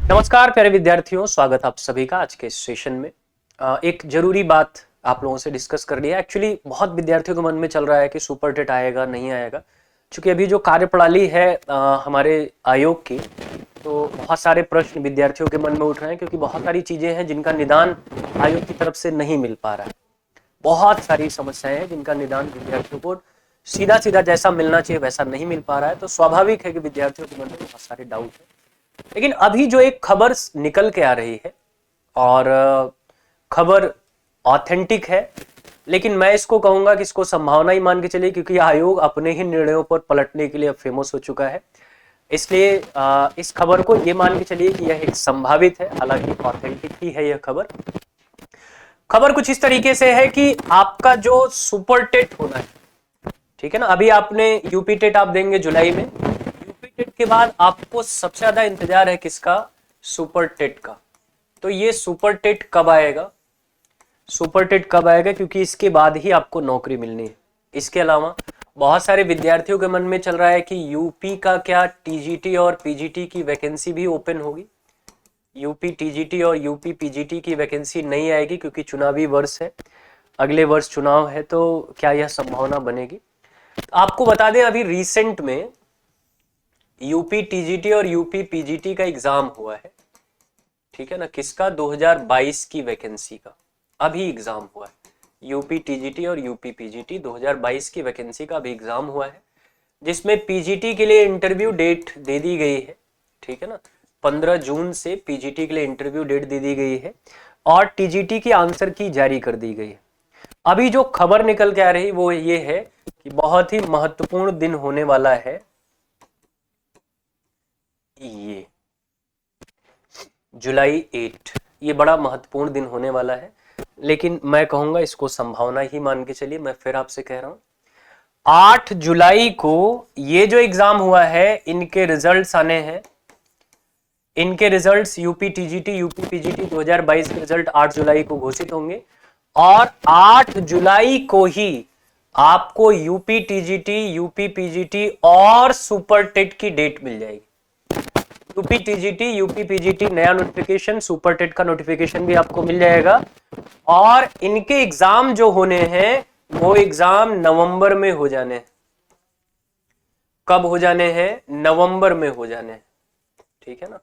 नमस्कार प्यारे विद्यार्थियों, स्वागत आप सभी का आज के इस सेशन में। एक जरूरी बात आप लोगों से डिस्कस कर लिया। एक्चुअली बहुत विद्यार्थियों के मन में चल रहा है कि सुपर टेट आएगा नहीं आएगा, क्योंकि अभी जो कार्यप्रणाली है हमारे आयोग की, तो बहुत सारे प्रश्न विद्यार्थियों के मन में उठ रहे हैं, क्योंकि बहुत सारी चीजें हैं जिनका निदान आयोग की तरफ से नहीं मिल पा रहा है। बहुत सारी समस्याएं हैं जिनका निदान विद्यार्थियों को सीधा सीधा जैसा मिलना चाहिए वैसा नहीं मिल पा रहा है। तो स्वाभाविक है कि विद्यार्थियों के मन में बहुत सारे डाउट है। लेकिन अभी जो एक खबर निकल के आ रही है, और खबर ऑथेंटिक है, लेकिन मैं इसको कहूंगा कि इसको संभावना ही मान के चलिए, क्योंकि आयोग अपने ही निर्णयों पर पलटने के लिए अब फेमस हो चुका है। इसलिए इस खबर को ये मान के चलिए कि यह एक संभावित है, हालांकि ऑथेंटिक ही है यह खबर। खबर कुछ इस तरीके से है कि आपका जो सुपर टेट होना है, ठीक है ना, अभी आपने यूपी टेट आप देंगे जुलाई में। यूपी टेट के बाद आपको सबसे ज्यादा इंतजार है किसका? सुपर टेट का। तो ये सुपर टेट कब आएगा? सुपर टेट कब आएगा? क्योंकि इसके बाद ही आपको नौकरी मिलनी है। इसके अलावा बहुत सारे विद्यार्थियों के मन में चल रहा है कि यूपी का क्या टीजीटी और पीजीटी की वैकेंसी भी ओपन होगी। यूपी टीजीटी और यूपी पीजीटी की वैकेंसी नहीं आएगी, क्योंकि चुनावी वर्ष है, अगले वर्ष चुनाव है। तो क्या यह संभावना बनेगी? आपको बता दें, अभी रिसेंट में यूपी टीजीटी और यूपी पीजीटी का एग्जाम हुआ है, ठीक है ना। किसका? 2022 की वैकेंसी का अभी एग्जाम हुआ है। यूपी टीजीटी और यूपी पीजीटी 2022 की वैकेंसी का अभी एग्जाम हुआ है, जिसमें पीजीटी के लिए इंटरव्यू डेट दे दी गई है, ठीक है ना। 15 जून से पीजीटी के लिए इंटरव्यू डेट दे दी गई है, और टीजीटी की आंसर की जारी कर दी गई है। अभी जो खबर निकल के आ रही वो ये है कि बहुत ही महत्वपूर्ण दिन होने वाला है, ये जुलाई 8। ये बड़ा महत्वपूर्ण दिन होने वाला है, लेकिन मैं कहूंगा इसको संभावना ही मान के चलिए। मैं फिर आपसे कह रहा हूं, 8 जुलाई को ये जो एग्जाम हुआ है, इनके रिजल्ट्स आने हैं। इनके results UP TGT UP PGT 2022 के रिजल्ट 8 जुलाई को घोषित होंगे, और 8 जुलाई को ही आपको यूपी टीजीटी यूपी पीजीटी और सुपर टेट की डेट मिल जाएगी। यूपी टीजीटी यूपी पीजीटी नया नोटिफिकेशन, सुपर टेट का नोटिफिकेशन भी आपको मिल जाएगा। और इनके एग्जाम जो होने हैं वो एग्जाम नवंबर में हो जाने हैं। कब हो जाने हैं? नवंबर में हो जाने हैं, ठीक है ना।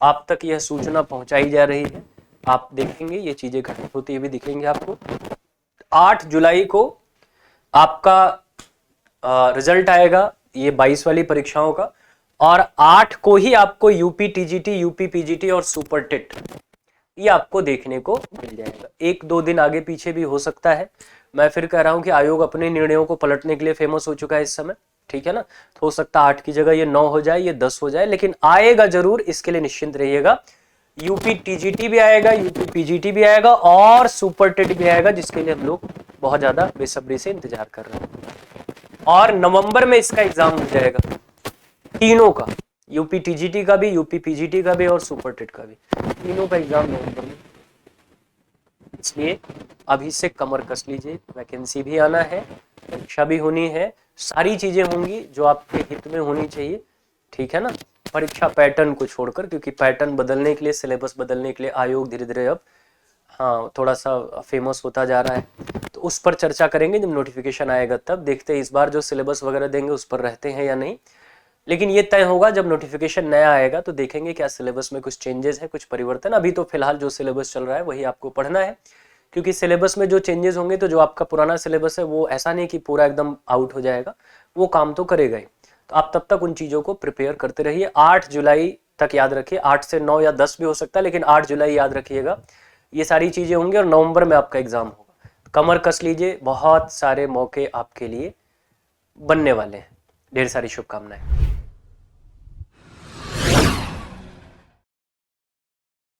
आप तक यह सूचना पहुंचाई जा रही है, आप देखेंगे ये चीजें घटित होती हुई दिखेंगे आपको। 8 जुलाई को आपका रिजल्ट आएगा ये 22 वाली परीक्षाओं का, और 8 को ही आपको यूपी टीजीटी यूपी पीजीटी और सुपर टेट ये आपको देखने को मिल जाएगा। 1-2 दिन आगे पीछे भी हो सकता है। मैं फिर कह रहा हूं कि आयोग अपने निर्णयों को पलटने के लिए फेमस हो चुका है इस समय, ठीक है ना। तो हो सकता है 8 की जगह ये 9 हो जाए, ये 10 हो जाए, लेकिन आएगा जरूर, इसके लिए निश्चिंत रहिएगा। यूपी टीजीटी भी आएगा, यूपी पीजीटी भी आएगा, और सुपर टेट भी आएगा, जिसके लिए हम लोग बहुत ज्यादा बेसब्री से इंतजार कर रहे हैं। और नवंबर में इसका एग्जाम हो जाएगा, तीनों का, यूपी टीजीटी का भी, यूपी पीजीटी का भी, और सुपर टेट का भी, तीनों का एग्जाम नवंबर में। इसलिए अभी से कमर कस लीजिए, वैकेंसी भी आना है, परीक्षा भी होनी है, सारी चीजें होंगी जो आपके हित में होनी चाहिए, ठीक है ना। परीक्षा पैटर्न को छोड़कर, क्योंकि पैटर्न बदलने के लिए, सिलेबस बदलने के लिए आयोग धीरे धीरे अब थोड़ा सा फेमस होता जा रहा है। तो उस पर चर्चा करेंगे जब नोटिफिकेशन आएगा, तब देखते हैं इस बार जो सिलेबस वगैरह देंगे उस पर रहते हैं या नहीं। लेकिन ये तय होगा जब नोटिफिकेशन नया आएगा, तो देखेंगे क्या सिलेबस में कुछ चेंजेस है, कुछ परिवर्तन। अभी तो फिलहाल जो सिलेबस चल रहा है वही आपको पढ़ना है, क्योंकि सिलेबस में जो चेंजेस होंगे, तो जो आपका पुराना सिलेबस है वो ऐसा नहीं कि पूरा एकदम आउट हो जाएगा, वो काम तो करेगा ही। तो आप तब तक उन चीजों को प्रिपेयर करते रहिए। 8 जुलाई तक याद रखिए, 8 से 9 या 10 भी हो सकता है, लेकिन 8 जुलाई याद रखिएगा। ये सारी चीजें होंगी, और नवंबर में आपका एग्जाम होगा। कमर कस लीजिए, बहुत सारे मौके आपके लिए बनने वाले हैं। ढेर सारी शुभकामनाएं।